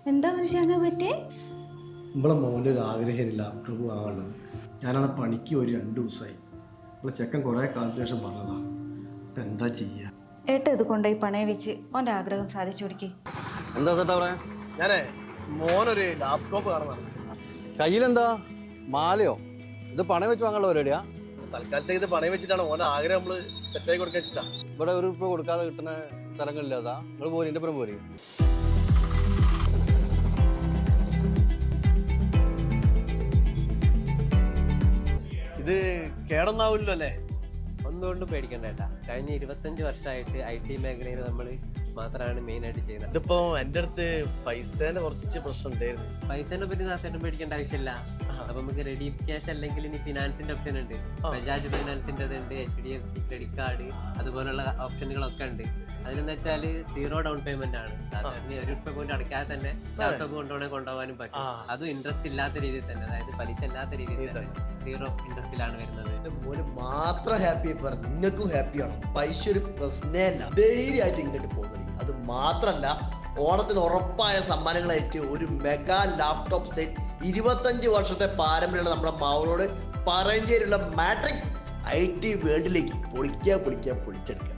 എന്താ മനുഷ്യ അങ്ങനെ പറ്റേ? നമ്മളെ മോൻ്റെ ഒരു ആഗ്രഹം ലാപ്ടോപ്പ് വാങ്ങാനുള്ളത്. ഞാനാണ് പണിക്ക് ഒരു 2 ദിവസമായി. നമ്മളെ ചെക്കൻ കുറേ കാലത്തിന് ശേഷം പറഞ്ഞതാ. ഇപ്പം എന്താ ചെയ്യുക? ഏട്ട ഇത് കൊണ്ടുപോയി പണയം വെച്ച് ഓൻ്റെ ആഗ്രഹം സാധിച്ചു കൊടുക്കി. എന്താ ചേട്ടാ അവിടെ? ഞാനേ മോനൊരു ലാപ്ടോപ്പ് കാണുന്നതാണ്. കയ്യിലെന്താ മാലയോ? ഇത് പണയം വെച്ച് വാങ്ങാനുള്ള പരിപാടിയാ? തൽക്കാലത്തേക്ക് ഇത് പണയം വെച്ചിട്ടാണ് മോനെ ആഗ്രഹം നമ്മൾ സെറ്റാക്കി കൊടുക്കാൻ വെച്ചിട്ടാ. ഇവിടെ ₹1 കൊടുക്കാതെ കിട്ടുന്ന സ്ഥലങ്ങളില്ലാതാ. നിങ്ങൾ പോരി, എൻ്റെ പുറം പോരി. ഇത് കേടൊന്നാവില്ലല്ലോ അല്ലേ? ഒന്നുകൊണ്ടും പേടിക്കണ്ട ഏട്ടാ. കഴിഞ്ഞ 25 വർഷമായിട്ട് IT മേഖലയിൽ നമ്മൾ മാത്രമാണ് മെയിൻ ആയിട്ട് ചെയ്യുന്നത്. ഇതിപ്പോ എൻ്റെ അടുത്ത് പൈസേന്റെ കുറച്ച് പ്രശ്നം ഉണ്ടായിരുന്നു. പൈസേനെ പറ്റി നാശമായിട്ടും പേടിക്കേണ്ട ആവശ്യമില്ല. അപ്പൊ നമുക്ക് റെഡി ക്യാഷ് അല്ലെങ്കിൽ ഇനി ഫിനാൻസിന്റെ ഓപ്ഷൻ ഉണ്ട്. ബജാജ് ഫൈനാൻസിന്റെ ഉണ്ട്, HDFC ക്രെഡിറ്റ് കാർഡ്, അതുപോലുള്ള ഓപ്ഷനുകളൊക്കെ ഉണ്ട്. അതിനെന്ന് വെച്ചാല് 0 ഡൗൺ പേയ്മെന്റ് ആണ്. സാധാരണ ₹1 പോലും അടയ്ക്കാതെ തന്നെ ലാപ്ടോപ്പ് കൊണ്ടുപോകാനും പറ്റും. അതും ഇൻട്രസ്റ്റ് ഇല്ലാത്ത രീതിയിൽ തന്നെ, അതായത് പലിശ ഇല്ലാത്ത രീതിയിൽ തന്നെ 0 ഇൻട്രസ്റ്റിലാണ് വരുന്നത്. മോന് മാത്രം ഹാപ്പി പറഞ്ഞു, നിങ്ങൾക്കും ഹാപ്പിയാണ്. പൈസ ഒരു പ്രശ്നമേ അല്ല. ധൈര്യമായിട്ട് ഇങ്ങോട്ട് പോകുന്നത്. അത് മാത്രല്ല, ഓണത്തിന് ഉറപ്പായ സമ്മാനങ്ങളായിട്ട് ഒരു മെഗാ ലാപ്ടോപ്പ് സെറ്റ് 25 വർഷത്തെ പാരമ്പര്യമുള്ള നമ്മുടെ മാവളോട് പറയഞ്ചേരിയുള്ള മാട്രിക്സ് IT വേൾഡിലേക്ക് പൊളിച്ചെടുക്കുക.